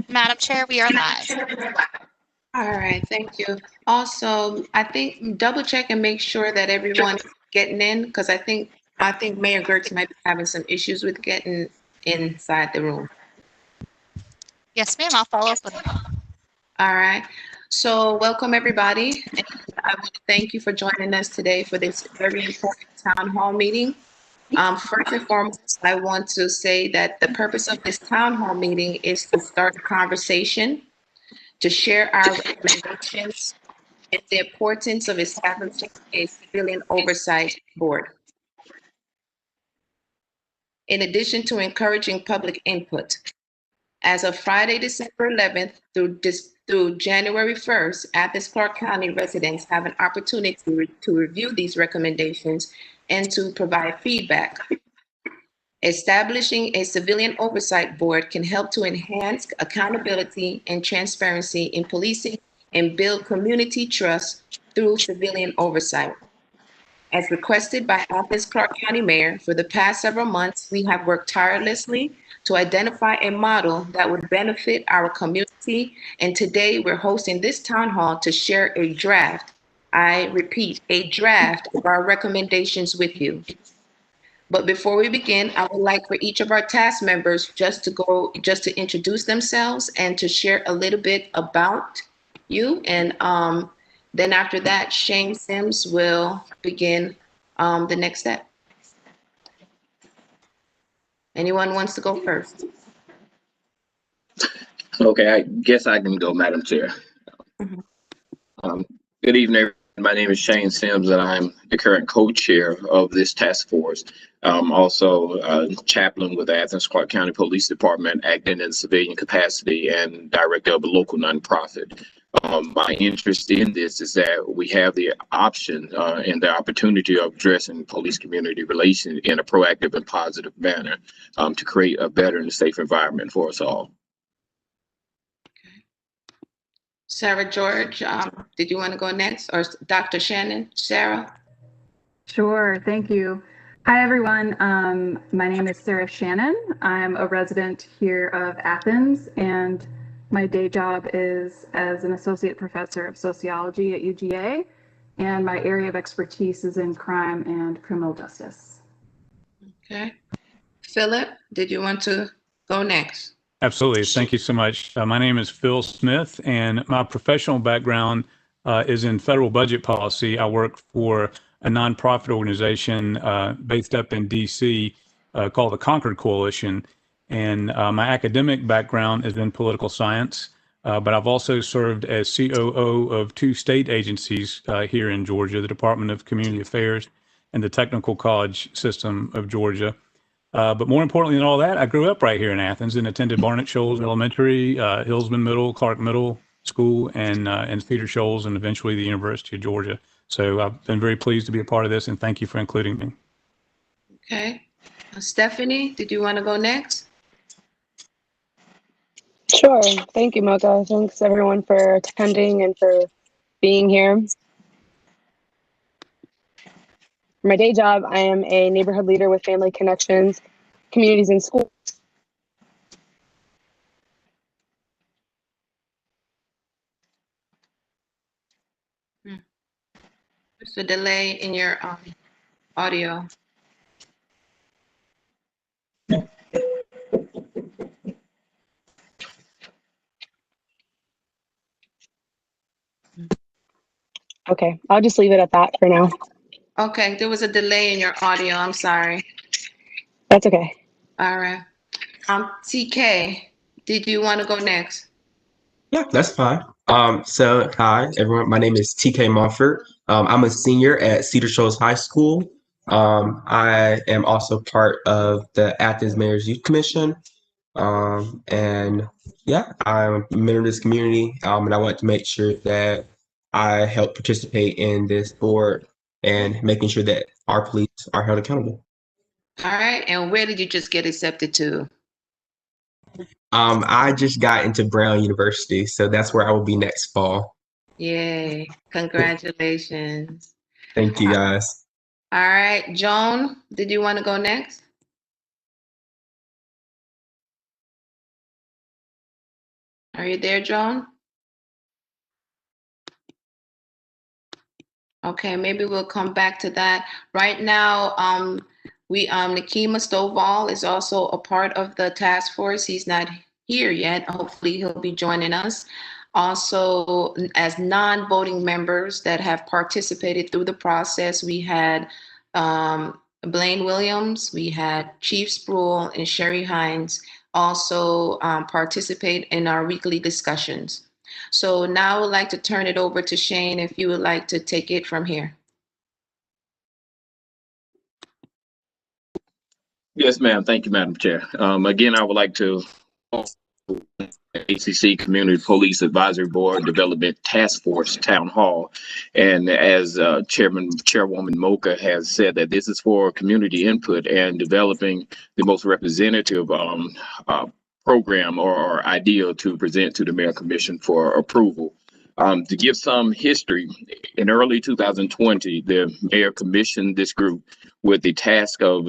Madam Chair, we are live. All right, thank you. Also, I think double check and make sure that everyone's getting in, because I think Mayor Gertz might be having some issues with getting inside the room. Yes, ma'am, I'll follow up with All right. So welcome everybody. And I want to thank you for joining us today for this very important town hall meeting. First and foremost, I want to say that the purpose of this town hall meeting is to start a conversation, to share our recommendations, and the importance of establishing a civilian oversight board. In addition to encouraging public input, as of Friday, December 11th through January 1st, Athens-Clarke County residents have an opportunity to review these recommendations and to provide feedback. Establishing a civilian oversight board can help to enhance accountability and transparency in policing and build community trust through civilian oversight. As requested by Athens-Clarke County Mayor, for the past several months, we have worked tirelessly to identify a model that would benefit our community, and today we're hosting this town hall to share a draft, I repeat, a draft of our recommendations with you. But before we begin, I would like for each of our task members just to introduce themselves and to share a little bit about you. And then after that, Shane Sims will begin the next step. Anyone wants to go first? Okay, I guess I can go, Madam Chair. Mhm. Good evening. My name is Shane Sims, and I'm the current co-chair of this task force. Also chaplain with the Athens-Clarke County Police Department, acting in civilian capacity, and director of a local nonprofit. My interest in this is that we have the option and the opportunity of addressing police community relations in a proactive and positive manner to create a better and safe environment for us all. Sarah George, did you want to go next? Or Dr. Shannon? Sarah? Sure, thank you. Hi, everyone. My name is Sarah Shannon. I'm a resident here of Athens, and my day job is as an associate professor of sociology at UGA, and my area of expertise is in crime and criminal justice. Okay. Philip, did you want to go next? Absolutely. Thank you so much. My name is Phil Smith, and my professional background is in federal budget policy. I work for a nonprofit organization based up in DC called the Concord Coalition. And my academic background is in political science, but I've also served as COO of two state agencies here in Georgia, the Department of Community Affairs and the Technical College System of Georgia. But more importantly than all that, I grew up right here in Athens and attended Barnett Shoals Elementary, Hillsman Middle, Clark Middle School, and Peter Shoals, and eventually the University of Georgia. So I've been very pleased to be a part of this, and thank you for including me. Okay. Stephanie, did you want to go next? Sure. Thank you, Mocha. Thanks everyone for attending and for being here. For my day job, I am a neighborhood leader with Family Connections, Communities in Schools. There's a delay in your audio. Okay, I'll just leave it at that for now. Okay, there was a delay in your audio. I'm sorry. That's okay. All right. TK, did you want to go next? Yeah, that's fine. So hi everyone. My name is TK Montfort. I'm a senior at Cedar Shoals High School. I am also part of the Athens Mayor's Youth Commission. And yeah, I'm a member of this community. And I want to make sure that I help participate in this board and making sure that our police are held accountable. All right. And where did you just get accepted to? I just got into Brown University, so that's where I will be next fall. Yay. Congratulations. Thank you, guys. All right. Joan, did you want to go next? Are you there, Joan? Okay, maybe we'll come back to that. Right now, Nikema Stovall is also a part of the task force. He's not here yet. Hopefully he'll be joining us. Also, as non-voting members that have participated through the process, we had Blaine Williams, we had Chief Sproul, and Sherry Hines also participate in our weekly discussions. So now I would like to turn it over to Shane if you would like to take it from here. Yes, ma'am. Thank you, Madam Chair. Again, I would like to ACC Community Police Advisory Board Development Task Force Town Hall. And as Chairwoman Mocha has said, that this is for community input and developing the most representative program or idea to present to the Mayor Commission for approval. To give some history, in early 2020, the Mayor commissioned this group with the task of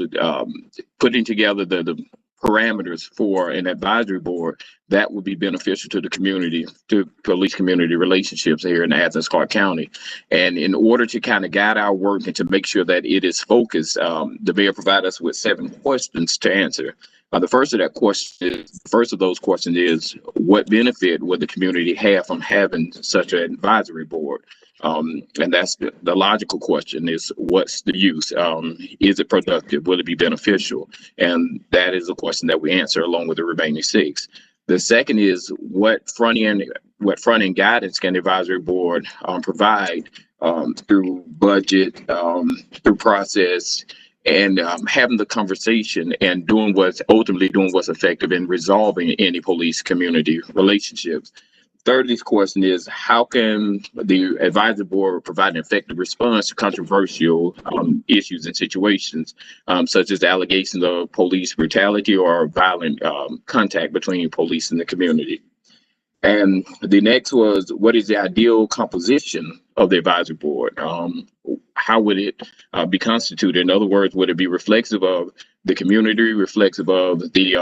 putting together the parameters for an advisory board that would be beneficial to the community, to police community relationships here in Athens-Clarke County. And in order to kind of guide our work and to make sure that it is focused, the mayor provided us with 7 questions to answer. The first of those questions is, what benefit would the community have from having such an advisory board? And that's the logical question is, what's the use? Is it productive? Will it be beneficial? And that is a question that we answer along with the remaining 6. The second is, what front end guidance can the advisory board provide through budget, through process, and having the conversation and ultimately doing what's effective in resolving any police community relationships. Third of this question is, how can the advisory board provide an effective response to controversial issues and situations, such as allegations of police brutality or violent contact between police and the community? And the next was, what is the ideal composition of the advisory board? How would it be constituted? In other words, would it be reflexive of the community, reflexive of the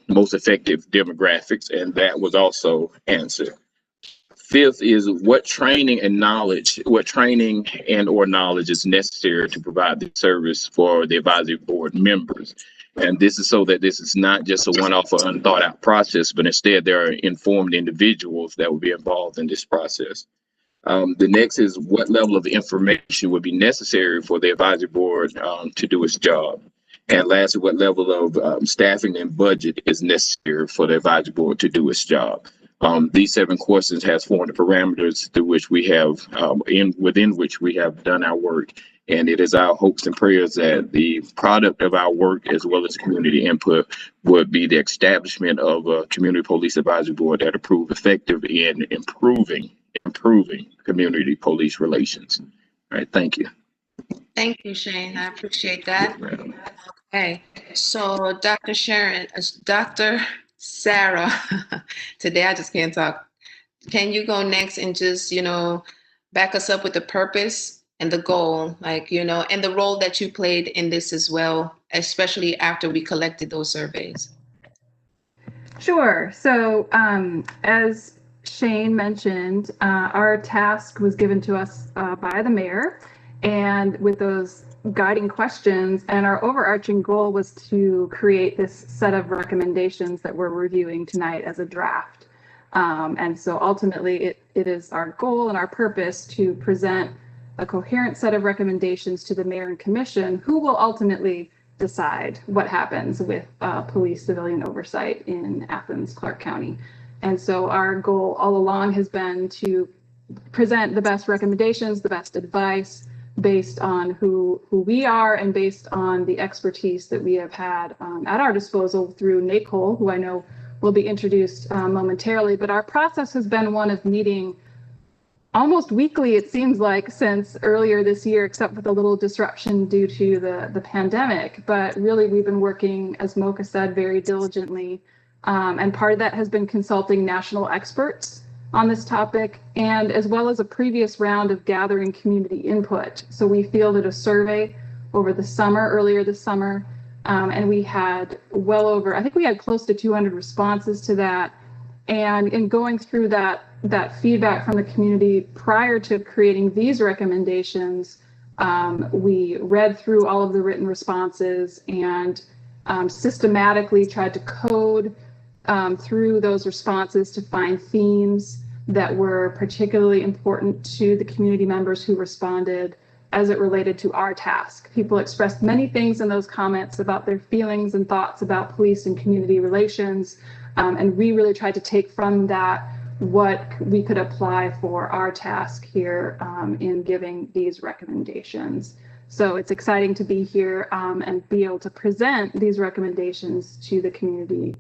most effective demographics? And that was also answered. Fifth is, what training and or knowledge is necessary to provide the service for the advisory board members? And this is so that this is not just a one-off or unthought out process, but instead there are informed individuals that will be involved in this process. The next is, what level of information would be necessary for the advisory board to do its job? And lastly, what level of staffing and budget is necessary for the advisory board to do its job? These 7 questions has formed the parameters through which we have, within which we have done our work. And it is our hopes and prayers that the product of our work, as well as community input, would be the establishment of a community police advisory board that prove effective in improving community police relations. All right, thank you. Thank you, Shane. I appreciate that. Okay, so Dr. Sarah, today I just can't talk. Can you go next and just, back us up with the purpose and the goal, and the role that you played in this as well, especially after we collected those surveys? Sure. So as Shane mentioned, our task was given to us by the mayor, and with those guiding questions, and our overarching goal was to create this set of recommendations that we're reviewing tonight as a draft. And so ultimately it is our goal and our purpose to present a coherent set of recommendations to the mayor and commission, who will ultimately decide what happens with police civilian oversight in Athens-Clarke County. And so our goal all along has been to present the best recommendations, the best advice, based on who we are and based on the expertise that we have had at our disposal through NACOL, who I know will be introduced momentarily. But our process has been one of meeting almost weekly, it seems like, since earlier this year, except for the little disruption due to the pandemic. But really, we've been working, as Mocha said, very diligently. And part of that has been consulting national experts on this topic, and as well as a previous round of gathering community input. So we fielded a survey over the summer, earlier this summer, and we had I think we had close to 200 responses to that. And in going through that feedback from the community prior to creating these recommendations, we read through all of the written responses and systematically tried to code through those responses to find themes that were particularly important to the community members who responded as it related to our task. People expressed many things in those comments about their feelings and thoughts about police and community relations. And we really tried to take from that what we could apply for our task here in giving these recommendations. So it's exciting to be here and be able to present these recommendations to the community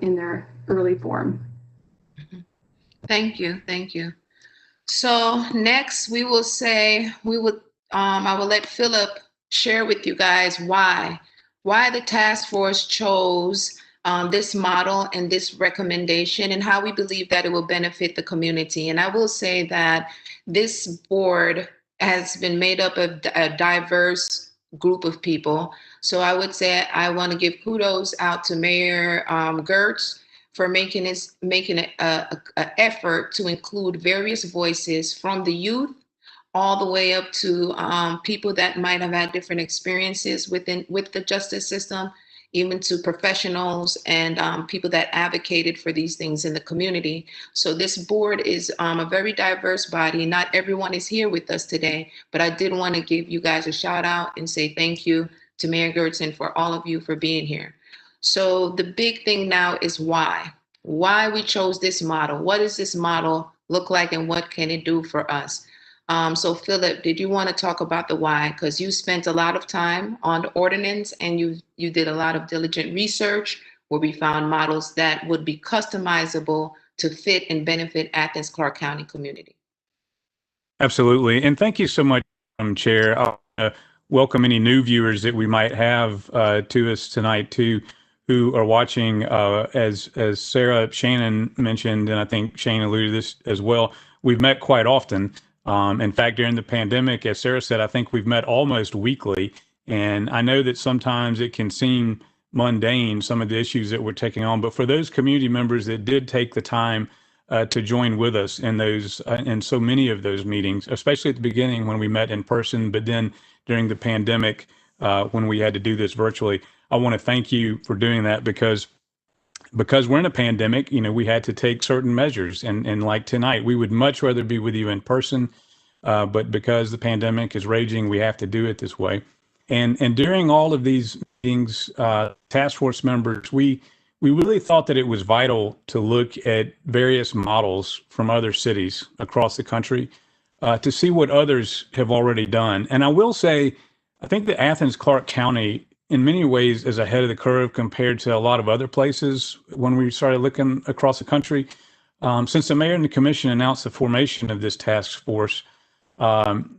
in their early form. Thank you. Thank you. So next I will let Philip share with you guys why the task force chose this model and this recommendation and how we believe that it will benefit the community. And I will say that this board has been made up of a diverse group of people. So I would say I want to give kudos out to Mayor Girtz for making an effort to include various voices from the youth all the way up to people that might have had different experiences with the justice system, even to professionals and people that advocated for these things in the community. So this board is a very diverse body. Not everyone is here with us today, but I did want to give you guys a shout out and say thank you to Mayor Girtz and for all of you for being here. So the big thing now is why we chose this model. What does this model look like and what can it do for us? So Philip, did you want to talk about the why? Because you spent a lot of time on the ordinance and you did a lot of diligent research where we found models that would be customizable to fit and benefit Athens-Clarke County community. Absolutely. And thank you so much, Chair. I'll welcome any new viewers that we might have to us tonight too, who are watching. As Sarah Shannon mentioned, and I think Shane alluded to this as well, we've met quite often. In fact, during the pandemic, as Sarah said, I think we've met almost weekly. And I know that sometimes it can seem mundane, some of the issues that we're taking on. But for those community members that did take the time to join with us in those in so many of those meetings, especially at the beginning when we met in person, but then during the pandemic when we had to do this virtually, I want to thank you for doing that because we're in a pandemic, we had to take certain measures. And like tonight, we would much rather be with you in person. But because the pandemic is raging, we have to do it this way. And during all of these meetings, task force members, we really thought that it was vital to look at various models from other cities across the country to see what others have already done. And I will say, I think that Athens-Clarke County in many ways is ahead of the curve compared to a lot of other places when we started looking across the country. Since the mayor and the commission announced the formation of this task force,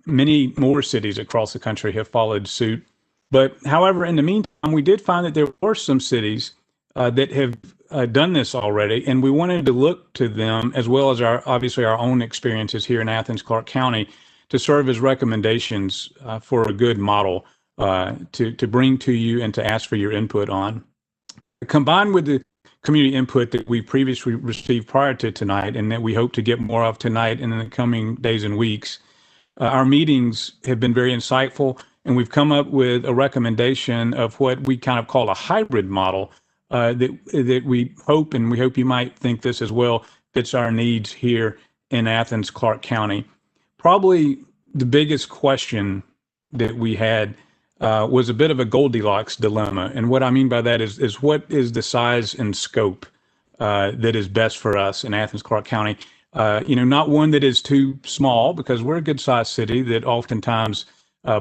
many more cities across the country have followed suit. But however, in the meantime, we did find that there were some cities that have done this already, and we wanted to look to them as well as obviously our own experiences here in Athens-Clarke County to serve as recommendations for a good model to bring to you and to ask for your input on. Combined with the community input that we previously received prior to tonight and that we hope to get more of tonight and in the coming days and weeks, our meetings have been very insightful, and we've come up with a recommendation of what we kind of call a hybrid model that we hope, and we hope you might think this as well, fits our needs here in Athens-Clarke County. Probably the biggest question that we had was a bit of a Goldilocks dilemma. And what I mean by that is what is the size and scope that is best for us in Athens-Clarke County? Not one that is too small, because we're a good sized city that oftentimes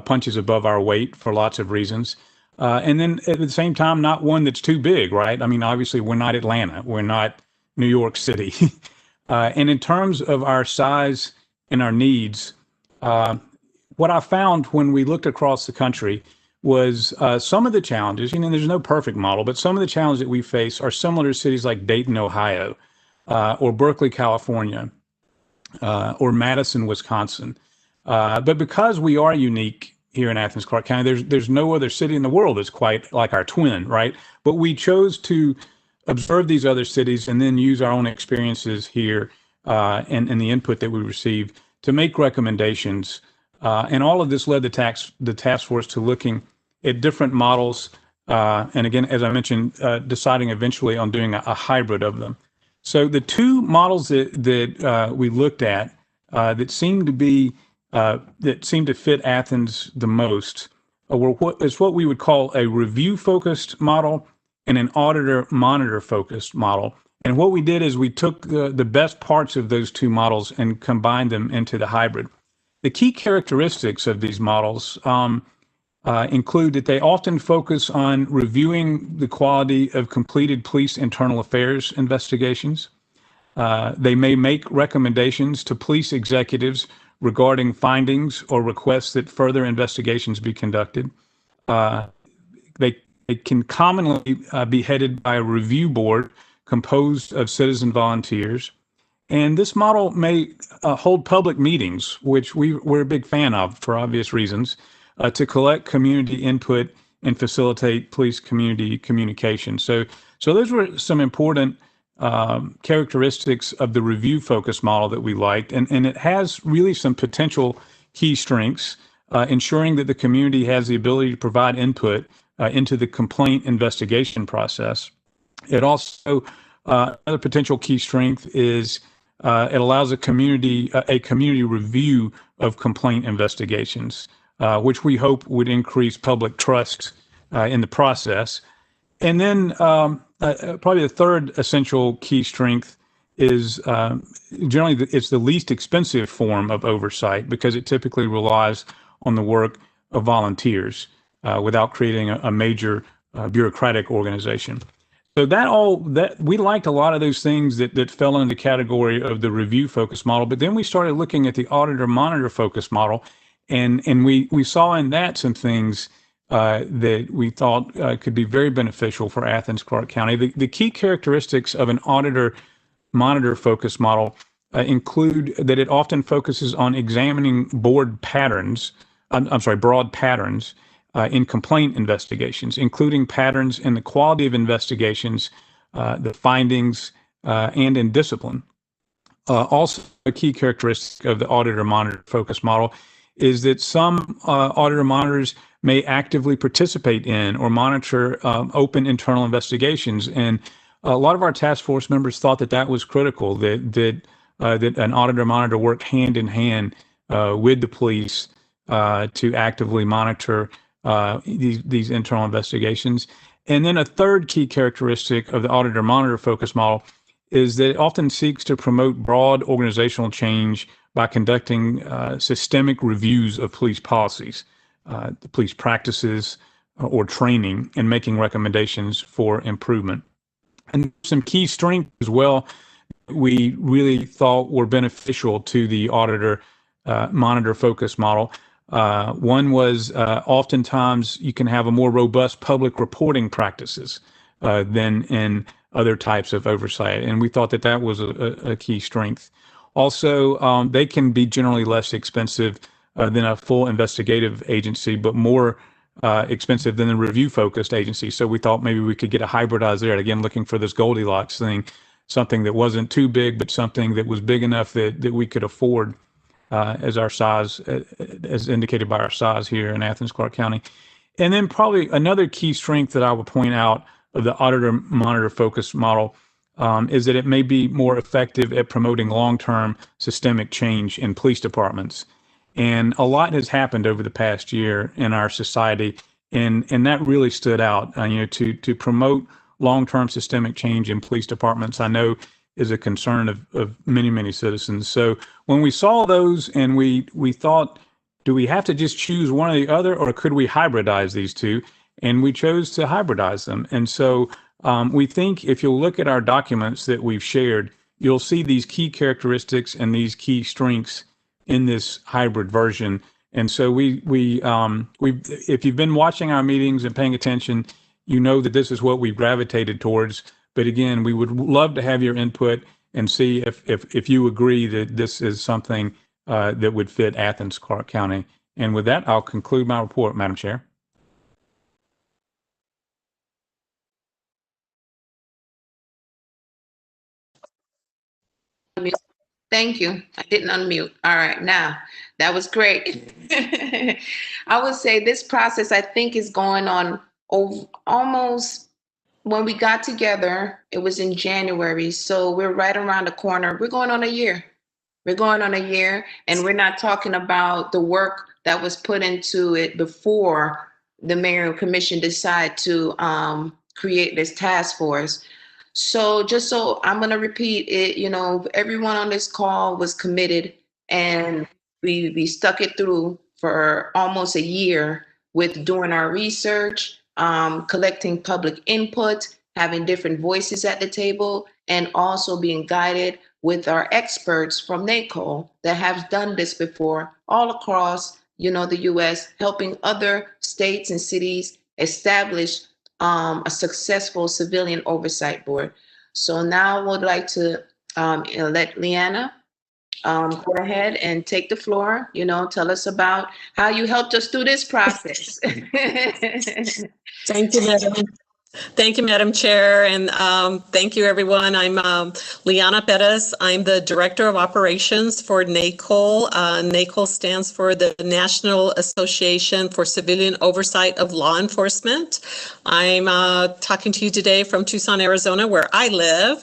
punches above our weight for lots of reasons. And then at the same time, not one that's too big, right? I mean, obviously we're not Atlanta, we're not New York City. And in terms of our size and our needs, what I found when we looked across the country was some of the challenges, there's no perfect model, but some of the challenges that we face are similar to cities like Dayton, Ohio, or Berkeley, California, or Madison, Wisconsin. But because we are unique here in Athens-Clarke County, there's no other city in the world that's quite like our twin, right? But we chose to observe these other cities, and then use our own experiences here and the input that we receive to make recommendations. And all of this led the task force to looking at different models. And again, as I mentioned, deciding eventually on doing a hybrid of them. So the two models that we looked at that seemed to fit Athens the most were what we would call a review-focused model and an auditor-monitor-focused model. And what we did is we took the best parts of those two models and combined them into the hybrid. The key characteristics of these models include that they often focus on reviewing the quality of completed police internal affairs investigations. They may make recommendations to police executives regarding findings or requests that further investigations be conducted. They can commonly be headed by a review board composed of citizen volunteers. And this model may hold public meetings, which we're a big fan of for obvious reasons, to collect community input and facilitate police community communication. So those were some important characteristics of the review focus model that we liked. And it has really some potential key strengths, ensuring that the community has the ability to provide input into the complaint investigation process. It also, another potential key strength is it allows a community review of complaint investigations, which we hope would increase public trust in the process. And then probably the third essential key strength is generally it's the least expensive form of oversight because it typically relies on the work of volunteers without creating a major bureaucratic organization. So that we liked a lot of those things that fell into the category of the review focus model, but then we started looking at the auditor monitor focus model, and we saw in that some things that we thought could be very beneficial for Athens-Clarke County. The key characteristics of an auditor monitor focus model include that it often focuses on examining broad patterns in complaint investigations, including patterns in the quality of investigations, the findings, and in discipline. Also, a key characteristic of the auditor-monitor focus model is that some auditor monitors may actively participate in or monitor open internal investigations. And a lot of our task force members thought that was critical, that an auditor monitor work hand in hand with the police to actively monitor these internal investigations. And then a third key characteristic of the auditor monitor focus model is that it often seeks to promote broad organizational change by conducting systemic reviews of police policies, the police practices, or training, and making recommendations for improvement. And some key strengths as well we really thought were beneficial to the auditor monitor focus model. One was oftentimes you can have a more robust public reporting practices than in other types of oversight. And we thought that was a key strength. Also, they can be generally less expensive than a full investigative agency, but more expensive than a review-focused agency. So we thought maybe we could get a hybridized there. Again, looking for this Goldilocks thing, something that wasn't too big, but something that was big enough that we could afford as our size, as indicated by our size here in Athens-Clarke County. And then probably another key strength that I would point out of the auditor monitor focus model is that it may be more effective at promoting long-term systemic change in police departments. And a lot has happened over the past year in our society, and that really stood out. To promote long-term systemic change in police departments, I know is a concern of many, many citizens. So when we saw those and we thought, do we have to just choose one or the other, or could we hybridize these two? And we chose to hybridize them. And so we think if you'll look at our documents that we've shared, you'll see these key characteristics and these key strengths in this hybrid version. And so if you've been watching our meetings and paying attention, you know that this is what we've gravitated towards. But again, we would love to have your input and see if you agree that this is something that would fit Athens-Clarke County. And with that, I'll conclude my report, Madam Chair. Thank you. I didn't unmute. All right, now that was great. I would say this process, I think, is going on almost when we got together, it was in January. So we're right around the corner. We're going on a year. We're going on a year, and we're not talking about the work that was put into it before the mayor and commission decided to create this task force. So just so I'm going to repeat it, everyone on this call was committed, and we stuck it through for almost a year with doing our research, collecting public input, having different voices at the table, and also being guided with our experts from NACO that have done this before all across, the U.S., helping other states and cities establish a successful civilian oversight board. So now I would like to let Leanna go ahead and take the floor, tell us about how you helped us through this process. Thank you, Madam. Thank you, Madam Chair, and thank you, everyone. I'm Liana Perez. I'm the Director of Operations for NACOL. NACOL stands for the National Association for Civilian Oversight of Law Enforcement. I'm talking to you today from Tucson, Arizona, where I live.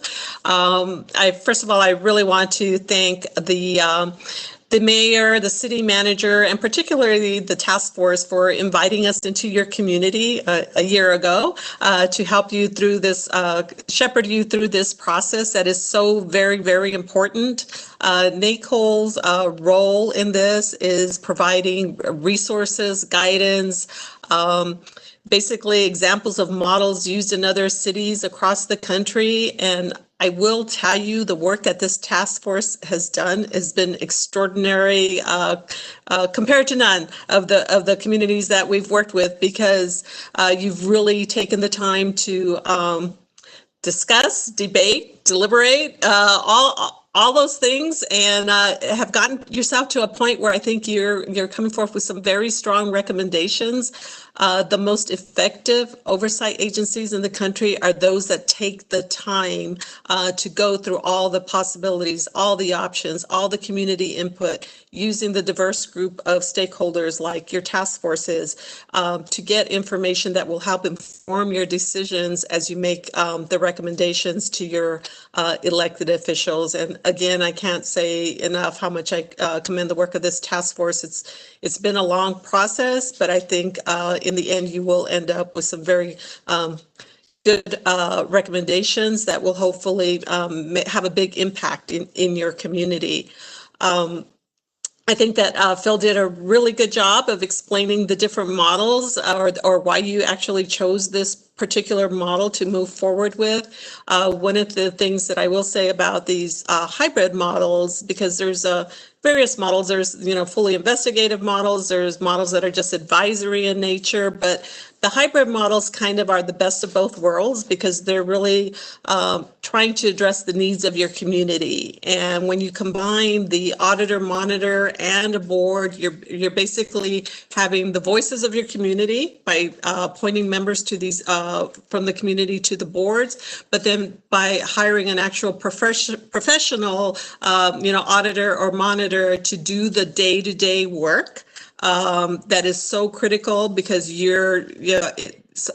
First of all, I really want to thank the mayor, the city manager, and particularly the task force for inviting us into your community a year ago to help you through this, shepherd you through this process that is so very, very important. NACOL's role in this is providing resources, guidance, basically examples of models used in other cities across the country. And I will tell you, the work that this task force has done has been extraordinary compared to none of the communities that we've worked with, because you've really taken the time to discuss, debate, deliberate, all those things, and have gotten yourself to a point where I think you're coming forth with some very strong recommendations. The most effective oversight agencies in the country are those that take the time to go through all the possibilities, all the options, all the community input, using the diverse group of stakeholders like your task forces to get information that will help inform your decisions as you make the recommendations to your elected officials. And again, I can't say enough how much I commend the work of this task force. It's been a long process, but I think in the end you will end up with some very good recommendations that will hopefully have a big impact in your community. I think that Phil did a really good job of explaining the different models or why you actually chose this particular model to move forward with. One of the things that I will say about these hybrid models, because there's various models, there's fully investigative models, there's models that are just advisory in nature, but the hybrid models kind of are the best of both worlds because they're really trying to address the needs of your community. And when you combine the auditor, monitor, and a board, you're basically having the voices of your community by appointing members to these from the community to the boards, but then by hiring an actual professional, auditor or monitor to do the day-to-day work. That is so critical because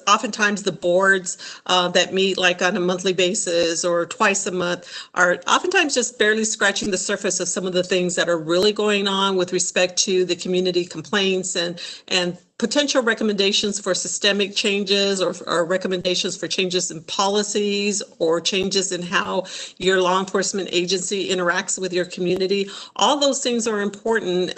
oftentimes the boards that meet like on a monthly basis or twice a month are oftentimes just barely scratching the surface of some of the things that are really going on with respect to the community complaints and potential recommendations for systemic changes or recommendations for changes in policies or changes in how your law enforcement agency interacts with your community. All those things are important.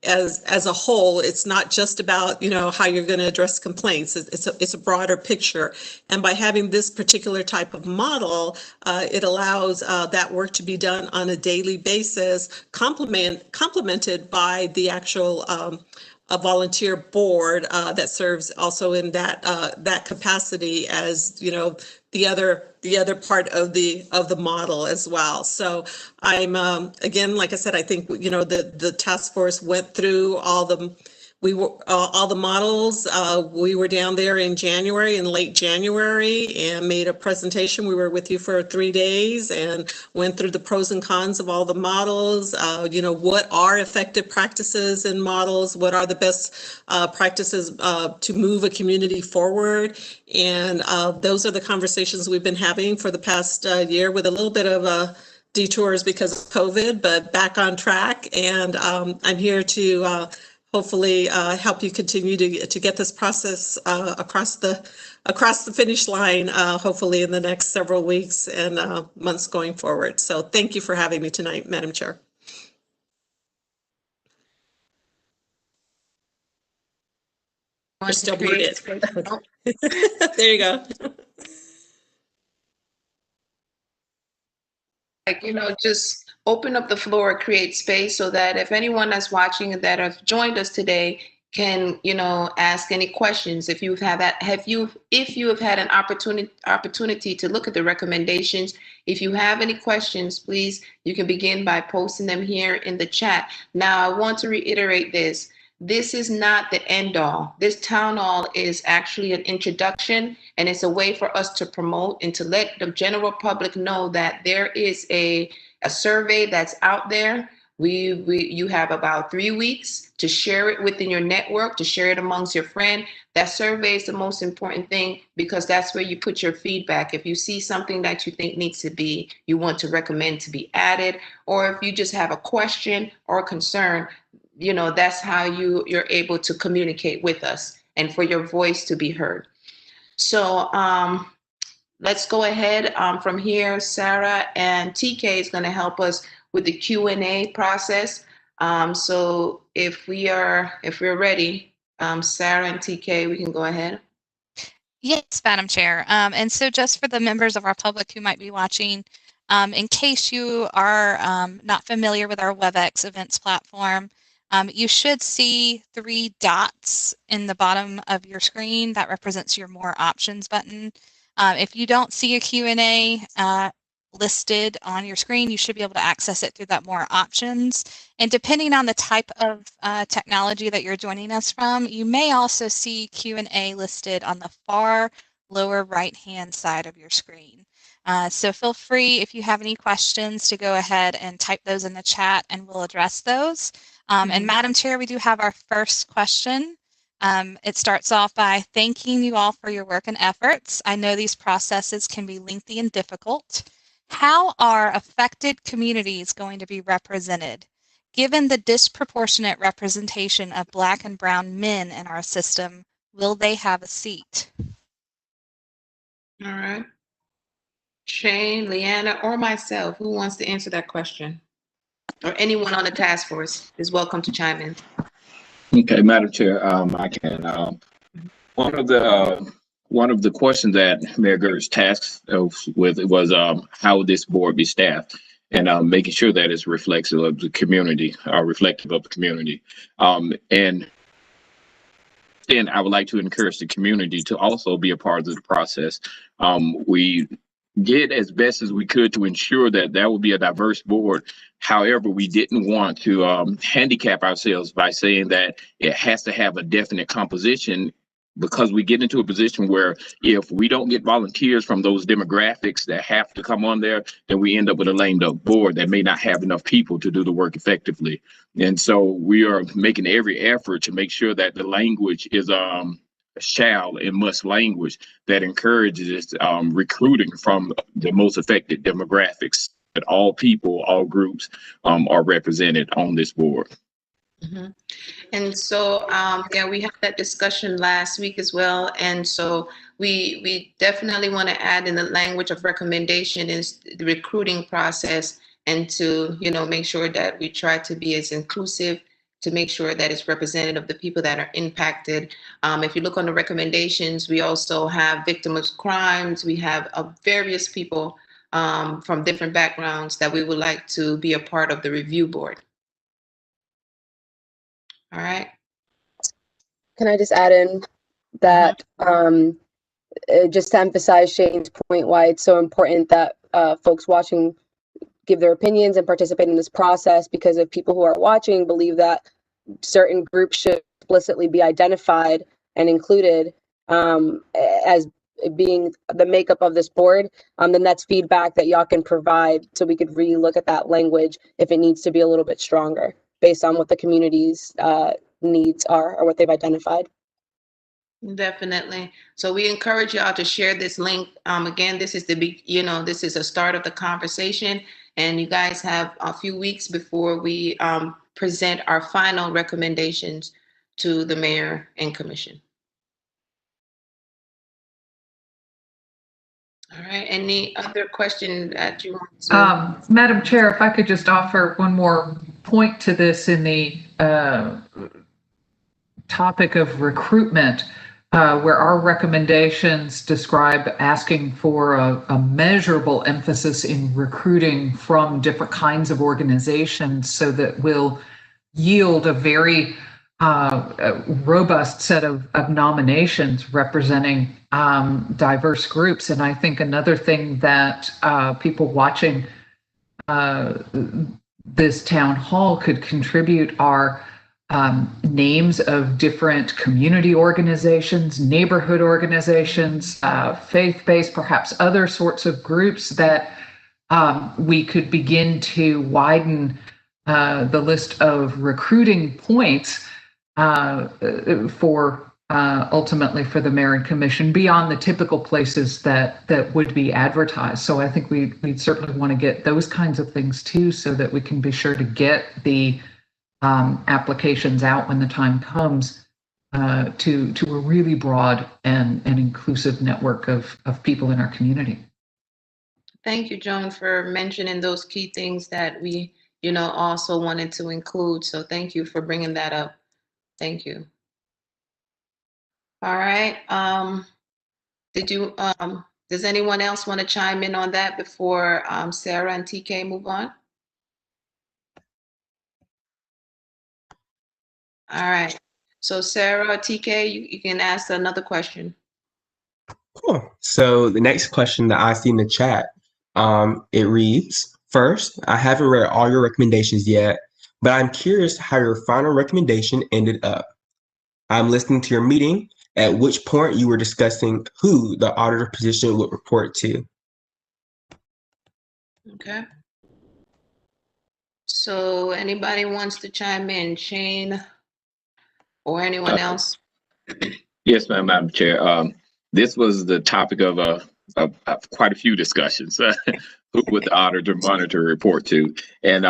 As a whole, it's not just about how you're going to address complaints. It's a broader picture, and by having this particular type of model, it allows that work to be done on a daily basis, complemented by the actual a volunteer board that serves also in that capacity as the other part of the model as well. So I'm again, like I said, I think the task force went through all the we were all the models. We were down there in January, in late January, and made a presentation. We were with you for 3 days and went through the pros and cons of all the models. What are effective practices in models? What are the best practices to move a community forward? And those are the conversations we've been having for the past year, with a little bit of detours because of COVID, but back on track. And I'm here to hopefully help you continue to get this process across the finish line, hopefully in the next several weeks and months going forward. So thank you for having me tonight, Madam Chair. You're still muted. There you go. Just open up the floor, create space so that if anyone that's watching that have joined us today can, ask any questions. If you have had an opportunity to look at the recommendations, if you have any questions, please, you can begin by posting them here in the chat. Now, I want to reiterate this. This is not the end all. This town hall is actually an introduction, and it's a way for us to promote and to let the general public know that there is a survey that's out there. You have about 3 weeks to share it within your network, to share it amongst your friends. That survey is the most important thing, because that's where you put your feedback. If you see something that you think you want to recommend to be added, or if you just have a question or a concern, that's how you're able to communicate with us and for your voice to be heard. So let's go ahead from here. Sarah and TK is going to help us with the Q&A process. So if we're ready, Sarah and TK, we can go ahead. Yes, Madam Chair. And so just for the members of our public who might be watching, in case you are not familiar with our WebEx events platform, you should see 3 dots in the bottom of your screen that represents your More Options button. If you don't see a Q&A listed on your screen, you should be able to access it through that More Options. And depending on the type of technology that you're joining us from, you may also see Q&A listed on the far lower right-hand side of your screen. So feel free, if you have any questions, to go ahead and type those in the chat and we'll address those. And Madam Chair, we do have our first question. It starts off by thanking you all for your work and efforts. I know these processes can be lengthy and difficult. How are affected communities going to be represented? Given the disproportionate representation of Black and Brown men in our system, will they have a seat? All right. Shane, Leanna, or myself, who wants to answer that question? Or anyone on the task force is welcome to chime in. Okay, Madam Chair, I can. One of the questions that Mayor Girtz tasked with was how would this board be staffed, and making sure that it's reflective of the community. And I would like to encourage the community to also be a part of the process. We did as best as we could to ensure that there would be a diverse board. However, we didn't want to handicap ourselves by saying that it has to have a definite composition, because we get into a position where if we don't get volunteers from those demographics that have to come on there, then we end up with a lame duck board that may not have enough people to do the work effectively. And so we are making every effort to make sure that the language is shall and must language that encourages recruiting from the most affected demographics, that all people, all groups are represented on this board. Mm-hmm. And so, we had that discussion last week as well. And so we definitely want to add in the language of recommendation is the recruiting process, and to, make sure that we try to be as inclusive, to make sure that it's representative of the people that are impacted. If you look on the recommendations, we also have victims of crimes. We have various people from different backgrounds that we would like to be a part of the review board. All right. Can I just add in that just to emphasize Shane's point, why it's so important that folks watching give their opinions and participate in this process, because if people who are watching believe that certain groups should explicitly be identified and included as being the makeup of this board, then that's feedback that y'all can provide so we could re-look at that language if it needs to be a little bit stronger based on what the community's needs are or what they've identified. Definitely. So we encourage y'all to share this link. Again, this is this is a start of the conversation, and you guys have a few weeks before we present our final recommendations to the mayor and commission. All right. Any other question that you want to? Madam Chair, if I could just offer one more point to this in the topic of recruitment, where our recommendations describe asking for a measurable emphasis in recruiting from different kinds of organizations so that will yield a very robust set of nominations representing diverse groups. And I think another thing that people watching this town hall could contribute are names of different community organizations, neighborhood organizations, faith-based, perhaps other sorts of groups that we could begin to widen the list of recruiting points for ultimately for the mayor and commission beyond the typical places that would be advertised. So I think we'd certainly want to get those kinds of things too, so that we can be sure to get the applications out when the time comes to a really broad and inclusive network of people in our community. Thank you, Joan, for mentioning those key things that we, also wanted to include. So thank you for bringing that up. Thank you. All right. Does anyone else want to chime in on that before Sarah and TK move on? All right. So Sarah, TK, you can ask another question. Cool. So the next question that I see in the chat, it reads, first, I haven't read all your recommendations yet, but I'm curious how your final recommendation ended up. I'm listening to your meeting, at which point you were discussing who the auditor position would report to. Okay. So anybody wants to chime in, Shane or anyone else? Yes, ma'am, Madam Chair. This was the topic of quite a few discussions. Who would the auditor monitor report to? And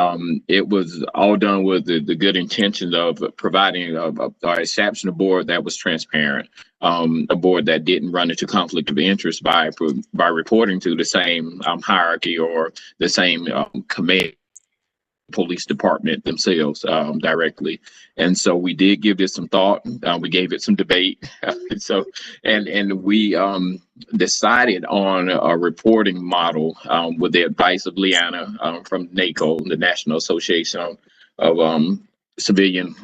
it was all done with the good intentions of providing or establishing a board that was transparent, a board that didn't run into conflict of interest by reporting to the same hierarchy or the same committee. Police department themselves directly. And so we did give this some thought. We gave it some debate. And we decided on a reporting model with the advice of Liana from NACO, the National Association of Civilian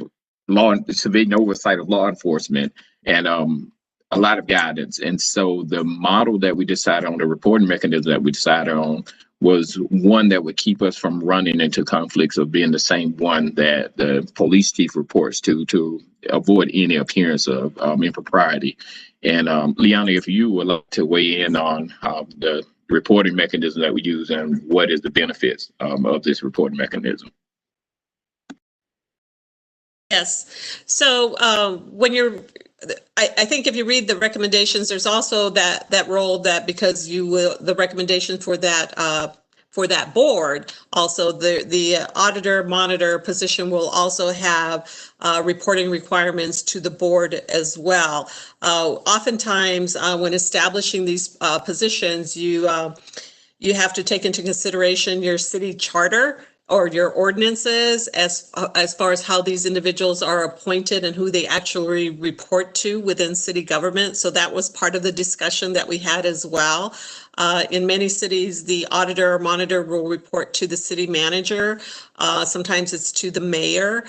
Oversight of Law Enforcement, and a lot of guidance. And so the model that we decided on, the reporting mechanism that we decided on, was one that would keep us from running into conflicts of being the same one that the police chief reports to avoid any appearance of impropriety. And Liana, if you would like to weigh in on the reporting mechanism that we use and what is the benefits of this reporting mechanism. Yes. So when you're, I think if you read the recommendations, there's also that role that because you will, the recommendation for that board, also the auditor monitor position will also have reporting requirements to the board as well. Oftentimes when establishing these positions, you have to take into consideration your city charter or your ordinances as far as how these individuals are appointed and who they actually report to within city government. So that was part of the discussion that we had as well. In many cities, the auditor or monitor will report to the city manager. Sometimes it's to the mayor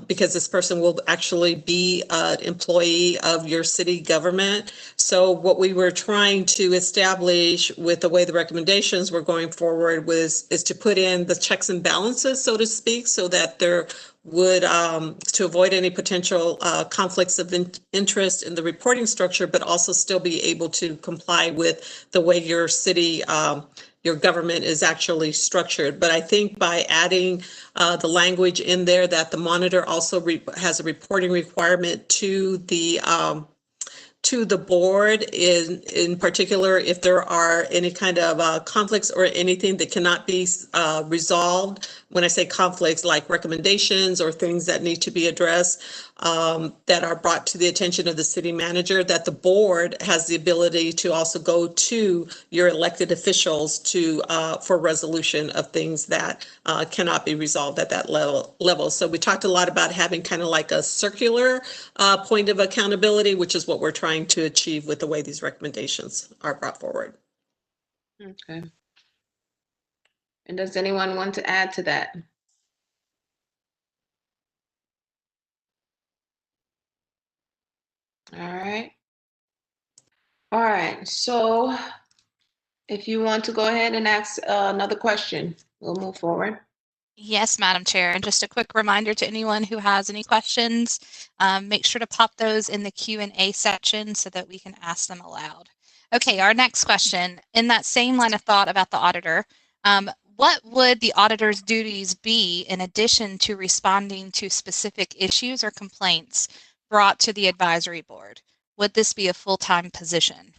because this person will actually be an employee of your city government. So what we were trying to establish with the way the recommendations were going forward is to put in the checks and balances, so to speak, so that there would to avoid any potential conflicts of interest in the reporting structure, but also still be able to comply with the way your city, your government is actually structured. But I think by adding the language in there that the monitor also has a reporting requirement to the board, in particular, if there are any kind of conflicts or anything that cannot be resolved. When I say conflicts, like recommendations or things that need to be addressed that are brought to the attention of the city manager, that the board has the ability to also go to your elected officials to for resolution of things that cannot be resolved at that level. So we talked a lot about having kind of like a circular point of accountability, which is what we're trying to achieve with the way these recommendations are brought forward. Okay. And does anyone want to add to that? All right. All right. So if you want to go ahead and ask another question, we'll move forward. Yes, Madam Chair. And just a quick reminder to anyone who has any questions, make sure to pop those in the Q&A section so that we can ask them aloud. Okay, our next question. In that same line of thought about the auditor, what would the auditor's duties be in addition to responding to specific issues or complaints brought to the advisory board? Would this be a full-time position?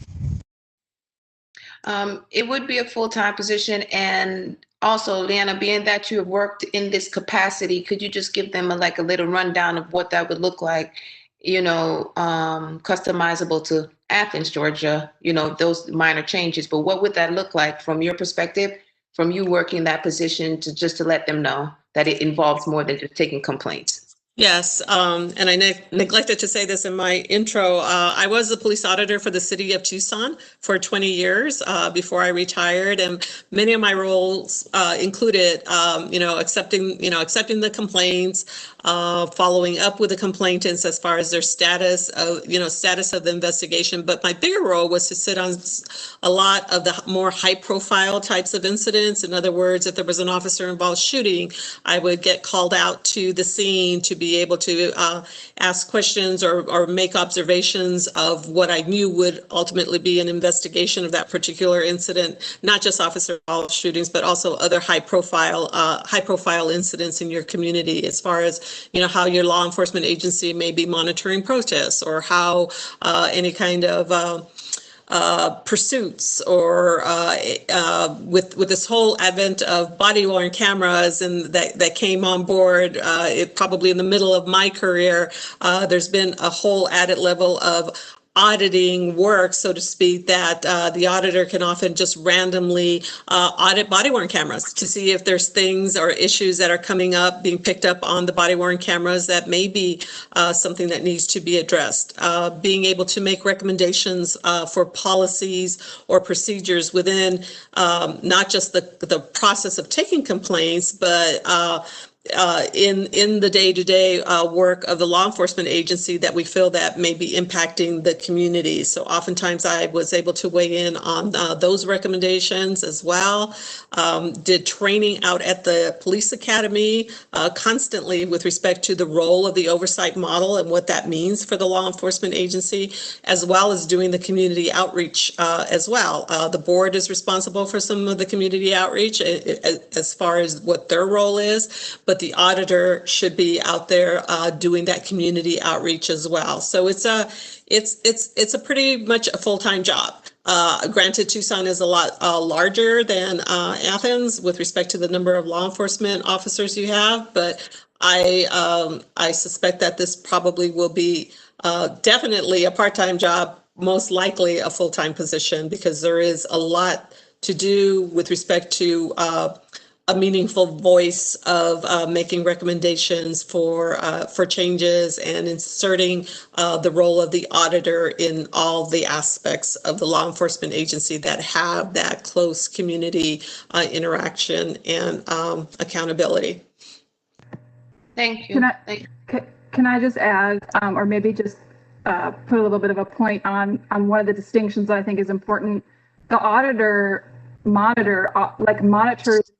It would be a full-time position. And also, Leanna, being that you have worked in this capacity, could you just give them a little rundown of what that would look like, customizable to Athens, Georgia, those minor changes, but what would that look like from your perspective, from you working that position, to let them know that it involves more than just taking complaints? Yes, and I neglected to say this in my intro. I was the police auditor for the city of Tucson for 20 years before I retired, and many of my roles included, accepting the complaints, following up with the complainants as far as their status of the investigation. But my bigger role was to sit on a lot of the more high-profile types of incidents. In other words, if there was an officer-involved shooting, I would get called out to the scene to be able to ask questions or make observations of what I knew would ultimately be an investigation of that particular incident, not just officer-involved shootings, but also other high-profile incidents in your community, as far as how your law enforcement agency may be monitoring protests, or how any kind of pursuits, or with this whole advent of body-worn cameras and that came on board, probably in the middle of my career, there's been a whole added level of auditing work, so to speak, that the auditor can often just randomly audit body-worn cameras to see if there's things or issues that are coming up, being picked up on the body-worn cameras that may be something that needs to be addressed. Being able to make recommendations for policies or procedures within not just the process of taking complaints, but in the day-to-day work of the law enforcement agency that we feel that may be impacting the community. So oftentimes I was able to weigh in on those recommendations as well. Did training out at the police academy constantly with respect to the role of the oversight model and what that means for the law enforcement agency, as well as doing the community outreach as well. The board is responsible for some of the community outreach as far as what their role is, but the auditor should be out there doing that community outreach as well. So it's a pretty much a full-time job. Granted, Tucson is a lot larger than Athens with respect to the number of law enforcement officers you have, but I suspect that this probably will be definitely a part-time job, most likely a full-time position, because there is a lot to do with respect to a meaningful voice of making recommendations for changes and inserting the role of the auditor in all the aspects of the law enforcement agency that have that close community interaction and accountability. Thank you. Can I just add, or maybe just put a little bit of a point on one of the distinctions that I think is important? The auditor monitor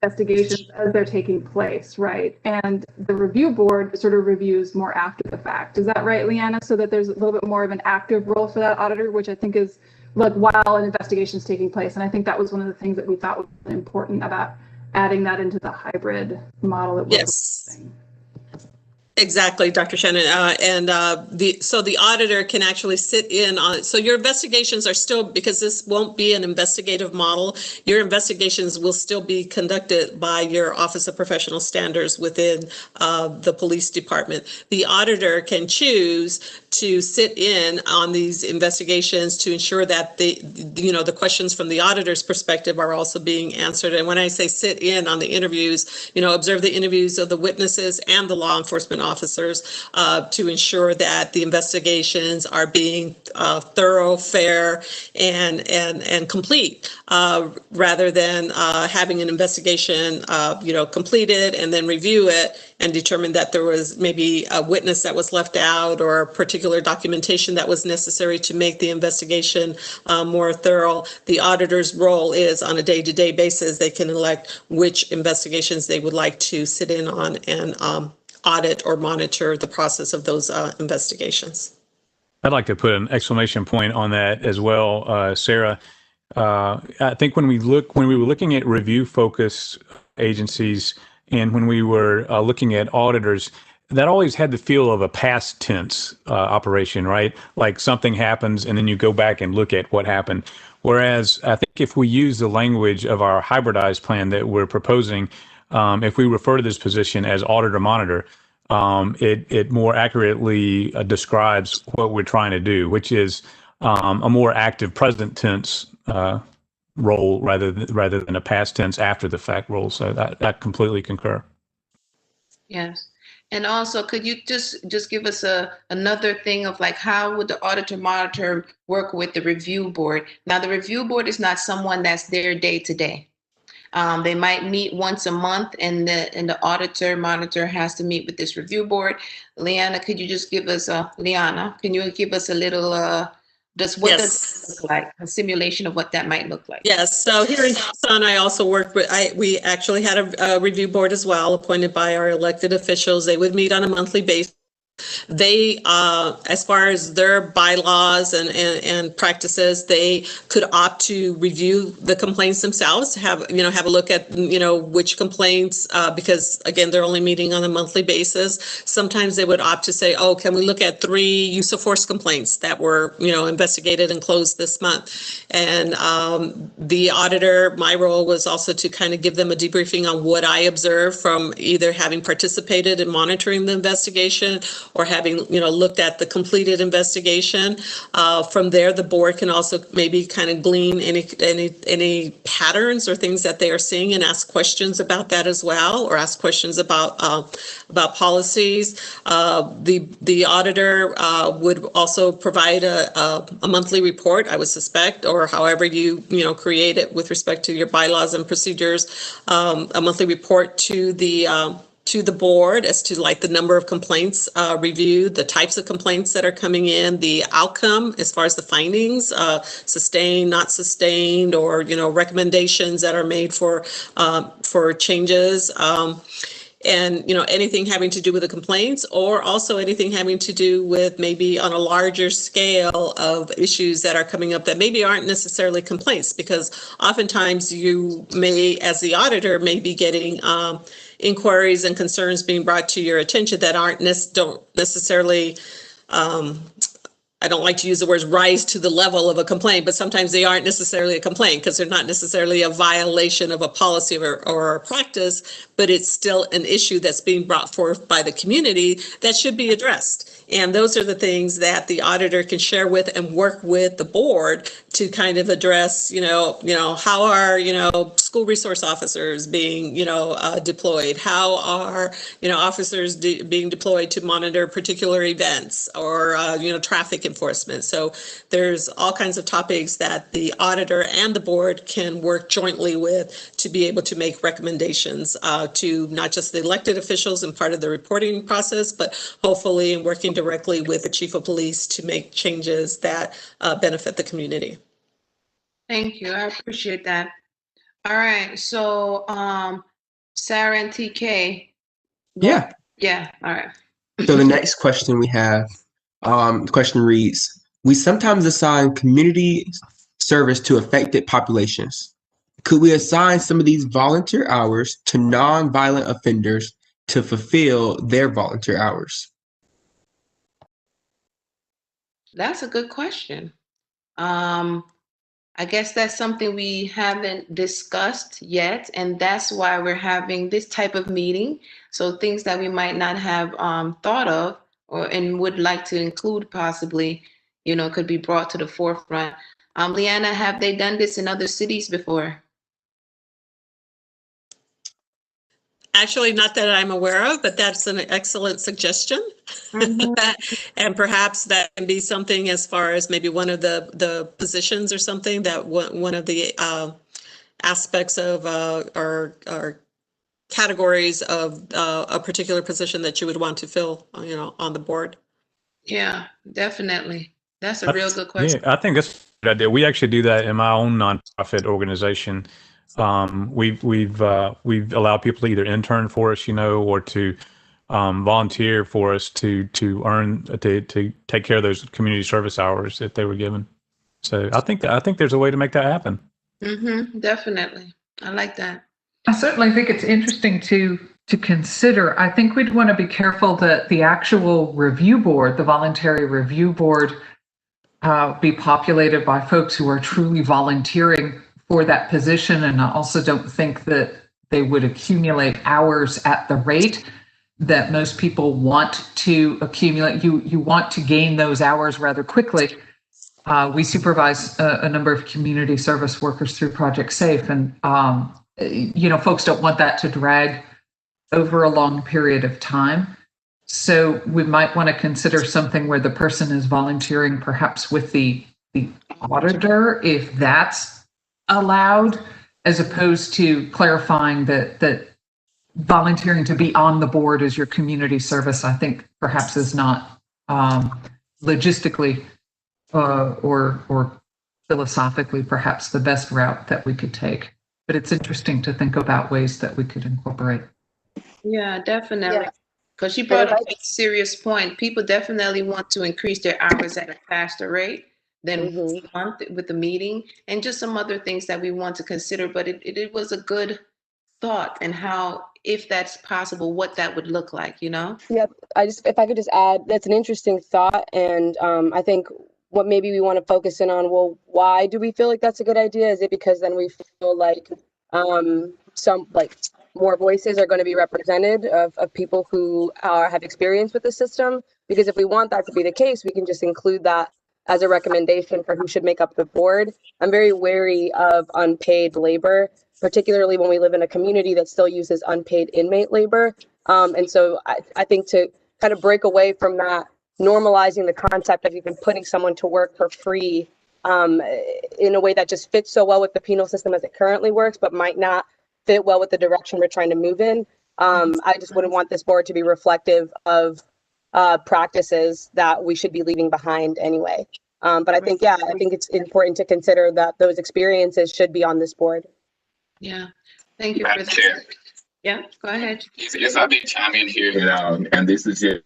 investigations as they're taking place, right? And the review board sort of reviews more after the fact. Is that right, Leanna? So that there's a little bit more of an active role for that auditor, which I think is like while an investigation is taking place. And I think that was one of the things that we thought was important about adding that into the hybrid model that we're proposing. Exactly, Dr. Shannon. So the auditor can actually sit in on it. So your investigations are still, because this won't be an investigative model, your investigations will still be conducted by your Office of Professional Standards within the police department. The auditor can choose to sit in on these investigations to ensure that the questions from the auditor's perspective are also being answered. And when I say sit in on the interviews, observe the interviews of the witnesses and the law enforcement officers to ensure that the investigations are being thorough, fair, and complete, rather than having an investigation, completed and then review it and determine that there was maybe a witness that was left out or particular documentation that was necessary to make the investigation more thorough. The auditor's role is on a day-to-day basis. They can elect which investigations they would like to sit in on and audit or monitor the process of those investigations. I'd like to put an exclamation point on that as well, Sarah. I think when we were looking at review-focused agencies and when we were looking at auditors, that always had the feel of a past tense operation, right? Like something happens and then you go back and look at what happened. Whereas I think if we use the language of our hybridized plan that we're proposing, if we refer to this position as auditor monitor, it more accurately describes what we're trying to do, which is a more active present tense role rather than a past tense after the fact role. So I completely concur. Yes. And also, could you just give us another thing of like, how would the auditor monitor work with the review board? Now, the review board is not someone that's there day to day. They might meet once a month, and the auditor monitor has to meet with this review board. Leanna, could you just give us can you give us a little does it look like, a simulation of what that might look like? Yes. So here in Tucson, I also worked with, we actually had a review board as well, appointed by our elected officials. They would meet on a monthly basis. They, as far as their bylaws and practices, they could opt to review the complaints themselves, have a look at, which complaints, because again, they're only meeting on a monthly basis. Sometimes they would opt to say, oh, can we look at 3 use of force complaints that were, investigated and closed this month? And the auditor, my role was also to kind of give them a debriefing on what I observed from either having participated in monitoring the investigation or having, looked at the completed investigation. From there, the board can also maybe kind of glean any patterns or things that they are seeing and ask questions about that as well, or ask questions about policies. The auditor would also provide a monthly report, I would suspect, or however you create it with respect to your bylaws and procedures, a monthly report to the board as to like the number of complaints reviewed, the types of complaints that are coming in, the outcome as far as the findings, sustained, not sustained, or recommendations that are made for changes. And anything having to do with the complaints, or also anything having to do with maybe on a larger scale of issues that are coming up that maybe aren't necessarily complaints, because oftentimes you may, as the auditor, may be getting inquiries and concerns being brought to your attention that don't necessarily, I don't like to use the words rise to the level of a complaint, but sometimes they aren't necessarily a complaint because they're not necessarily a violation of a policy or a practice, but it's still an issue that's being brought forth by the community that should be addressed. And those are the things that the auditor can share with and work with the board to kind of address, how are, school resource officers being, deployed? How are, officers being deployed to monitor particular events or, traffic enforcement? So there's all kinds of topics that the auditor and the board can work jointly with to be able to make recommendations to not just the elected officials and part of the reporting process, but hopefully in working directly with the chief of police to make changes that benefit the community. Thank you. I appreciate that. All right. So, Sarah and TK. Yeah. Yeah. All right. So the next question we have, the question reads, we sometimes assign community service to affected populations. Could we assign some of these volunteer hours to non-violent offenders to fulfill their volunteer hours? That's a good question. I guess that's something we haven't discussed yet, and that's why we're having this type of meeting. So things that we might not have thought of or and would like to include possibly, could be brought to the forefront. Leanna, have they done this in other cities before? Actually, not that I'm aware of, but that's an excellent suggestion. And perhaps that can be something as far as maybe one of the positions or something that one of the aspects of or categories of a particular position that you would want to fill, on the board. Yeah, definitely. That's a real good Yeah, question. I think that's a good idea. We actually do that in my own nonprofit organization. We've allowed people to either intern for us, or to volunteer for us to earn to take care of those community service hours that they were given. So I think there's a way to make that happen. Definitely. I like that. I certainly think it's interesting to consider. I think we'd want to be careful that the actual review board, the voluntary review board, be populated by folks who are truly volunteering for that position. And I also don't think that they would accumulate hours at the rate that most people want to accumulate. You want to gain those hours rather quickly. We supervise a number of community service workers through Project Safe, and folks don't want that to drag over a long period of time. So we might want to consider something where the person is volunteering perhaps with the auditor, if that's allowed, as opposed to clarifying that volunteering to be on the board as your community service, I think perhaps is not logistically or philosophically perhaps the best route that we could take. But it's interesting to think about ways that we could incorporate. Yeah, definitely. Because she brought up a serious point. People definitely want to increase their hours at a faster rate than a month with the meeting, and just some other things that we want to consider. But it was a good thought, and how, if that's possible, what that would look like, Yep. If I could just add, that's an interesting thought. And I think what maybe we want to focus in on, well, why do we feel like that's a good idea? Is it because then we feel like some more voices are going to be represented of people who have experience with the system? Because if we want that to be the case, we can just include that as a recommendation for who should make up the board. I'm very wary of unpaid labor, particularly when we live in a community that still uses unpaid inmate labor. And so I think to kind of break away from that, normalizing the concept of even putting someone to work for free in a way that just fits so well with the penal system as it currently works, but might not fit well with the direction we're trying to move in. I just wouldn't want this board to be reflective of practices that we should be leaving behind anyway. But I think it's important to consider that those experiences should be on this board. Yeah, thank you for that. Chair. Yeah, go ahead. Yes, I may chime in here, and this is just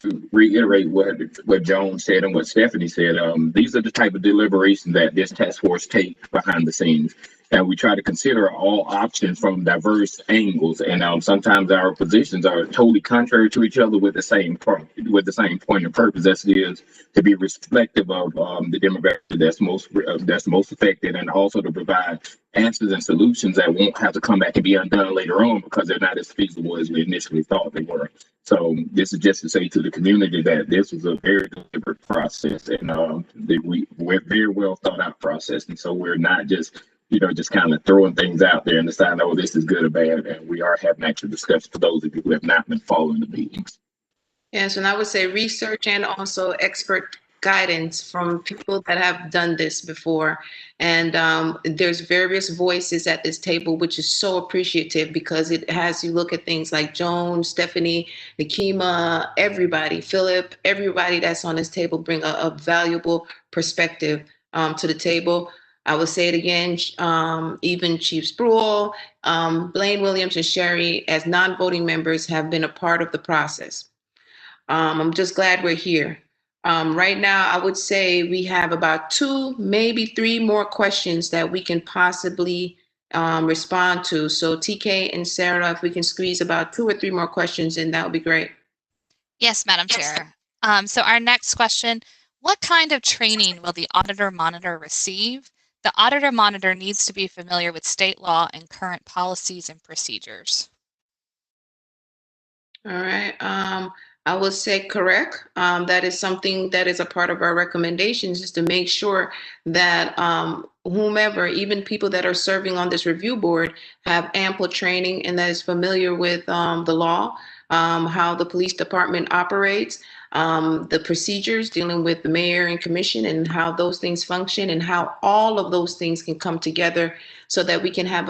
to reiterate what Joan said and what Stephanie said. These are the type of deliberations that this task force takes behind the scenes. And we try to consider all options from diverse angles. And sometimes our positions are totally contrary to each other with the same point of purpose, as it is to be reflective of the demographic that's most affected, and also to provide answers and solutions that won't have to come back and be undone later on because they're not as feasible as we initially thought they were. So this is just to say to the community that this was a very deliberate process, and we're very well thought out process. And so we're not just kind of throwing things out there and deciding, oh, this is good or bad. And we are having actual discussions for those of you who have not been following the meetings. Yes, and I would say research and also expert guidance from people that have done this before. And there's various voices at this table, which is so appreciative, because it has you look at things like Joan, Stephanie, Nikema, everybody, Philip, everybody that's on this table bring a valuable perspective to the table. I will say it again, even Chief Spruill, Blaine Williams, and Sherry, as non-voting members, have been a part of the process. I'm just glad we're here. Right now, I would say we have about 2, maybe 3 more questions that we can possibly respond to. So TK and Sarah, if we can squeeze about 2 or 3 more questions in, that would be great. Yes, Madam Chair. So our next question, what kind of training will the auditor monitor receive? The auditor monitor needs to be familiar with state law and current policies and procedures. All right. I will say correct. That is something that is a part of our recommendations, is to make sure that whomever, even people that are serving on this review board, have ample training and that is familiar with the law, how the police department operates, the procedures dealing with the mayor and commission and how those things function and how all of those things can come together so that we can have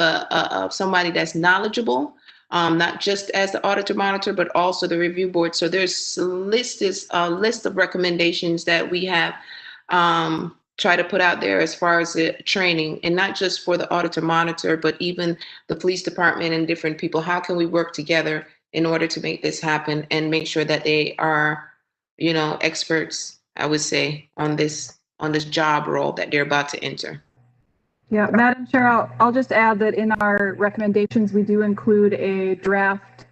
somebody that's knowledgeable, not just as the auditor monitor, but also the review board. So there's a list of recommendations that we have try to put out there as far as the training, and not just for the auditor monitor, but even the police department and different people. How can we work together in order to make this happen and make sure that they are, experts, I would say, on this job role that they're about to enter. Yeah, Madam Chair, I'll just add that in our recommendations, we do include a draft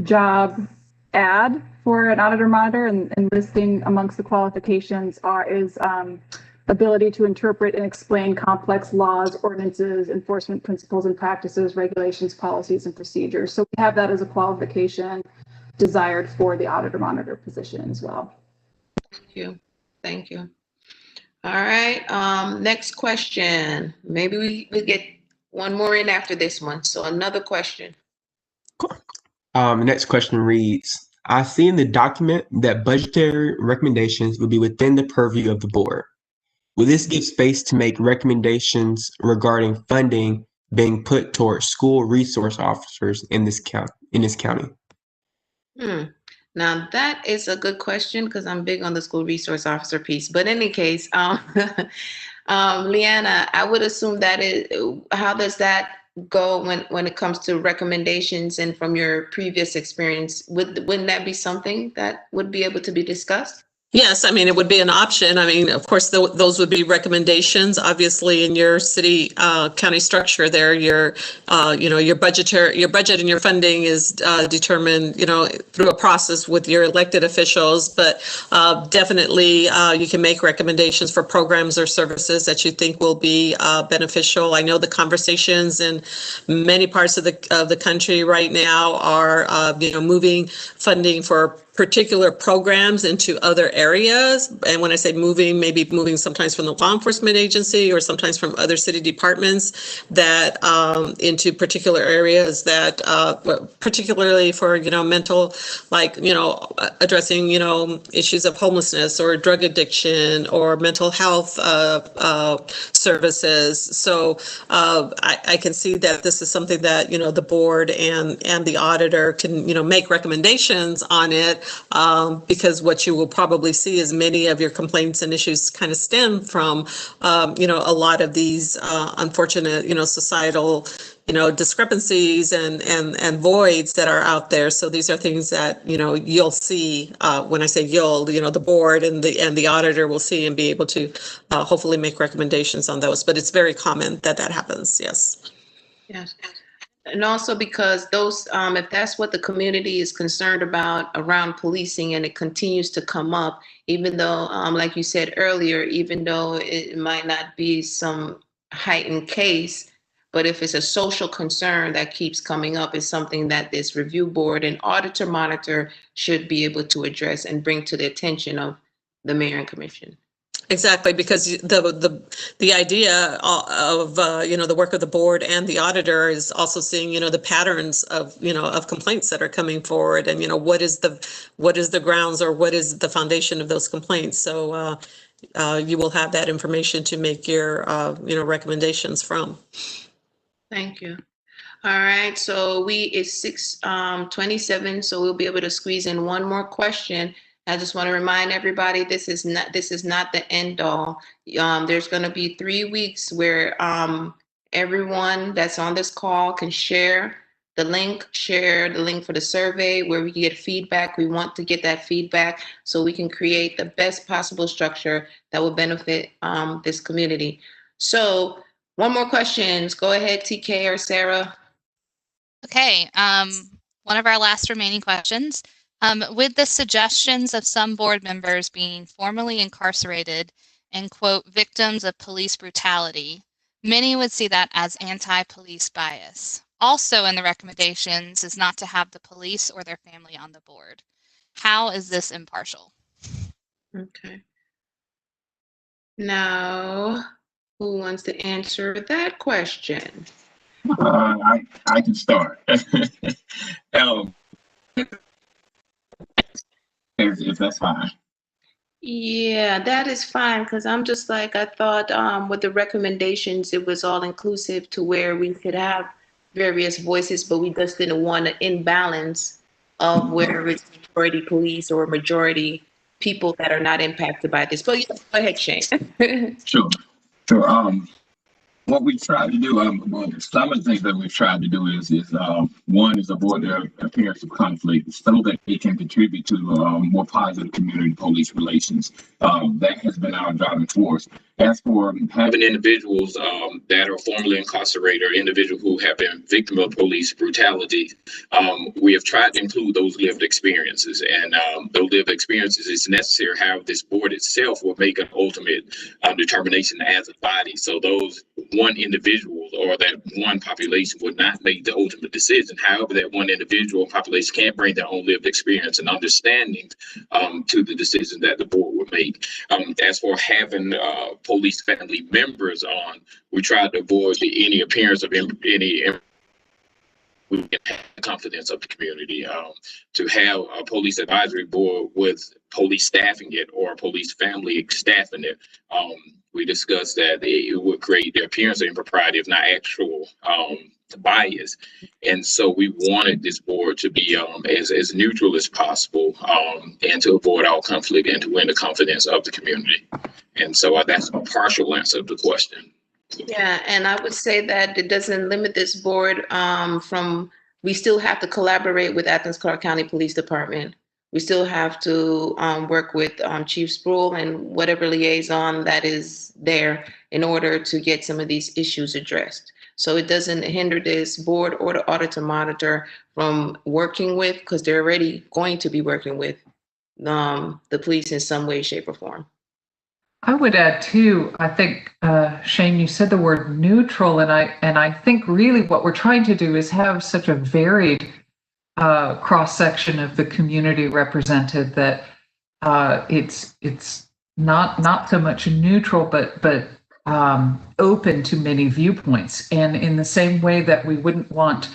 job ad for an auditor monitor, and listing amongst the qualifications is ability to interpret and explain complex laws, ordinances, enforcement principles and practices, regulations, policies, and procedures. So we have that as a qualification desired for the auditor monitor position as well. Thank you. All right, next question. Maybe we get one more in after this one. So another question. Next question reads, I see in the document that budgetary recommendations will be within the purview of the board. Will this give space to make recommendations regarding funding being put towards school resource officers in this county? Now that is a good question because I'm big on the school resource officer piece. But in any case, Leanna, I would assume how does that go when it comes to recommendations, and from your previous experience, wouldn't that be something that would be able to be discussed? Yes, I mean, it would be an option. I mean, of course, those would be recommendations. Obviously, in your city county structure, there, your budget and your funding is determined, through a process with your elected officials. But definitely, you can make recommendations for programs or services that you think will be beneficial. I know the conversations in many parts of the country right now are, moving funding for particular programs into other areas. And when I say moving, maybe moving sometimes from the law enforcement agency or sometimes from other city departments that into particular areas that particularly for, mental, like, addressing, issues of homelessness or drug addiction or mental health services. So I can see that this is something that, the board and the auditor can, make recommendations on it. Because what you will probably see is many of your complaints and issues kind of stem from, a lot of these unfortunate, societal, discrepancies and voids that are out there. So these are things that, you'll see when I say you'll, the board and the auditor will see and be able to hopefully make recommendations on those. But it's very common that happens. Yes. Yes. And also because those, if that's what the community is concerned about around policing, and it continues to come up, even though, like you said earlier, even though it might not be some heightened case, but if it's a social concern that keeps coming up, it's something that this review board and auditor monitor should be able to address and bring to the attention of the mayor and commission. Exactly, because the idea of the work of the board and the auditor is also seeing the patterns of of complaints that are coming forward, and what is the grounds or what is the foundation of those complaints. So you will have that information to make your recommendations from. Thank you. All right, so it's 6:27, so we'll be able to squeeze in one more question. I just want to remind everybody, this is not the end all. There's going to be 3 weeks where everyone that's on this call can share the link for the survey where we can get feedback. We want to get that feedback so we can create the best possible structure that will benefit this community. So one more question. Go ahead, TK or Sarah. Okay, one of our last remaining questions. With the suggestions of some board members being formally incarcerated and, quote, victims of police brutality, many would see that as anti-police bias. Also in the recommendations is not to have the police or their family on the board. How is this impartial? Okay. Now, who wants to answer that question? I can start. If that's fine. Yeah, that is fine, because I'm just like, I thought with the recommendations, it was all inclusive to where we could have various voices, but we just didn't want an imbalance of where it's majority police or majority people that are not impacted by this. But yeah, go ahead, Shane. Sure. What we tried to do, well, some of the things that we've tried to do is one is avoid the appearance of conflict so that it can contribute to more positive community police relations. That has been our driving force. As for having individuals that are formerly incarcerated or individuals who have been victim of police brutality, we have tried to include those lived experiences, and those lived experiences is necessary. However, this board itself will make an ultimate determination as a body. So those one individual or that one population would not make the ultimate decision. However, that one individual population can bring their own lived experience and understanding to the decision that the board would make. As for having police family members on, we tried to avoid any appearance of any confidence of the community. To have a police advisory board with police staffing it or police family staffing it, we discussed that it would create the appearance of impropriety, if not actual bias. And so we wanted this board to be as neutral as possible and to avoid all conflict and to win the confidence of the community. And so that's a partial answer to the question. Yeah, and I would say that it doesn't limit this board from, we still have to collaborate with Athens-Clarke County Police Department. We still have to work with Chief Sproul and whatever liaison that is there in order to get some of these issues addressed. So it doesn't hinder this board or the auditor monitor from working with, because they're already going to be working with the police in some way, shape, or form. I would add too, I think, Shane, you said the word neutral, and I think really what we're trying to do is have such a varied cross-section of the community represented that it's not so much neutral, but open to many viewpoints. And in the same way that we wouldn't want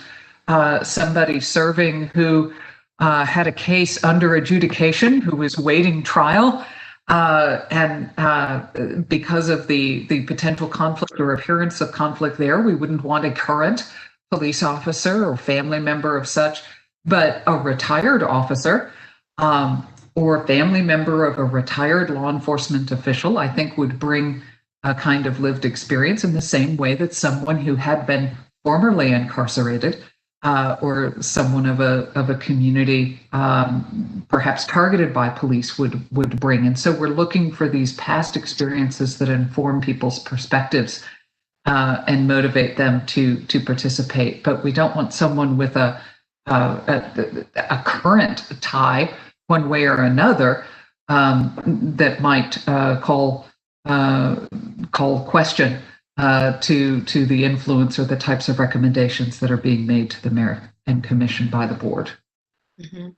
somebody serving who had a case under adjudication, who was waiting trial, and because of the potential conflict or appearance of conflict there, we wouldn't want a current police officer or family member of such, but a retired officer or a family member of a retired law enforcement official, I think would bring a kind of lived experience in the same way that someone who had been formerly incarcerated or someone of a community perhaps targeted by police would bring. And so we're looking for these past experiences that inform people's perspectives and motivate them to participate. But we don't want someone with a current tie one way or another that might call question to the influence or the types of recommendations that are being made to the mayor and commission by the board. Mm-hmm.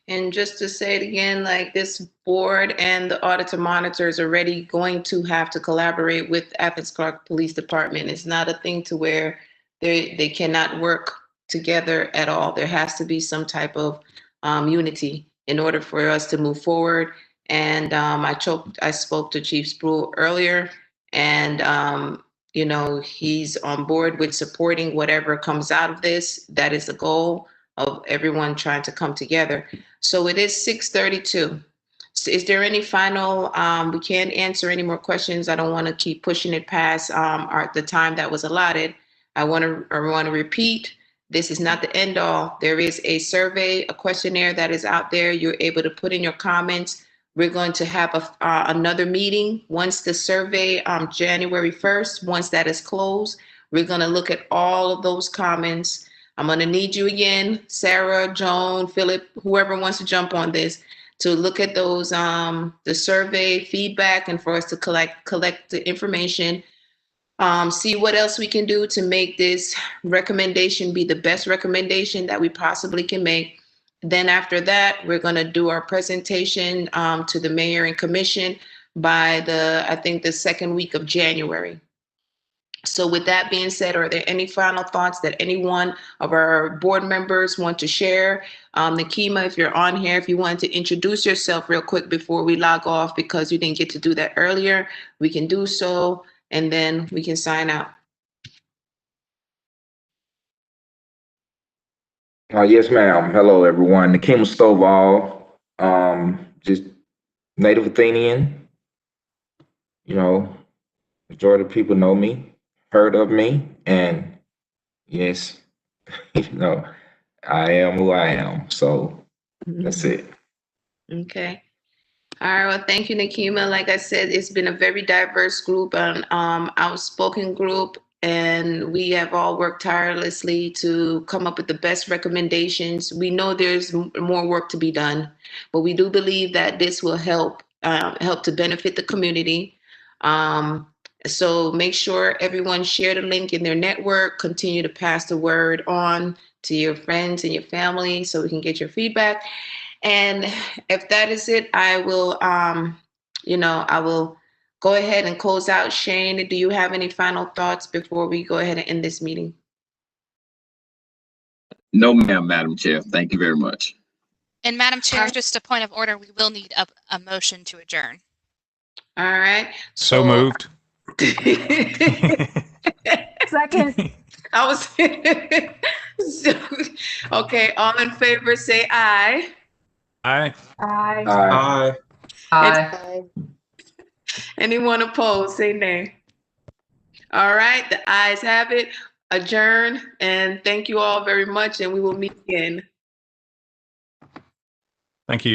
And just to say it again, like this board and the auditor monitor is already going to have to collaborate with Athens-Clarke Police Department. It's not a thing to where they cannot work together at all. There has to be some type of unity in order for us to move forward. And I spoke to Chief Sproul earlier, and he's on board with supporting whatever comes out of this. That is the goal of everyone trying to come together. So it is 6:32. Is there any final, we can't answer any more questions. I don't want to keep pushing it past the time that was allotted. I want to repeat, this is not the end all. There is a survey, a questionnaire that is out there. You're able to put in your comments. We're going to have another meeting once the survey, January 1st, once that is closed. We're going to look at all of those comments. I'm going to need you again, Sarah, Joan, Philip, whoever wants to jump on this, to look at those, the survey feedback, and for us to collect the information, see what else we can do to make this recommendation be the best recommendation that we possibly can make. Then after that, we're going to do our presentation to the mayor and commission by I think the second week of January. So with that being said, are there any final thoughts that any one of our board members want to share? Nakima, if you're on here, if you wanted to introduce yourself real quick before we log off, because you didn't get to do that earlier, we can do so, and then we can sign out. Yes, ma'am. Hello, everyone. Nakima Stovall, just native Athenian. You know, majority of people know me, heard of me, and yes, you know, I am who I am. So that's it. Okay. All right. Well, thank you, Nakima. Like I said, it's been a very diverse group, an outspoken group, and we have all worked tirelessly to come up with the best recommendations. We know there's more work to be done, but we do believe that this will help to benefit the community. So make sure everyone share the link in their network. Continue to pass the word on to your friends and your family so we can get your feedback. And if that is it, I will, I will go ahead and close out. Shane, do you have any final thoughts before we go ahead and end this meeting? No, ma'am, Madam Chair. Thank you very much. And Madam Chair, just a point of order, we will need a motion to adjourn. All right. So moved. Second. I was okay. All in favor, say aye. Aye. Aye. Aye. Aye. Anyone opposed, say nay. All right, the ayes have it. Adjourn, and thank you all very much, and we will meet again. Thank you.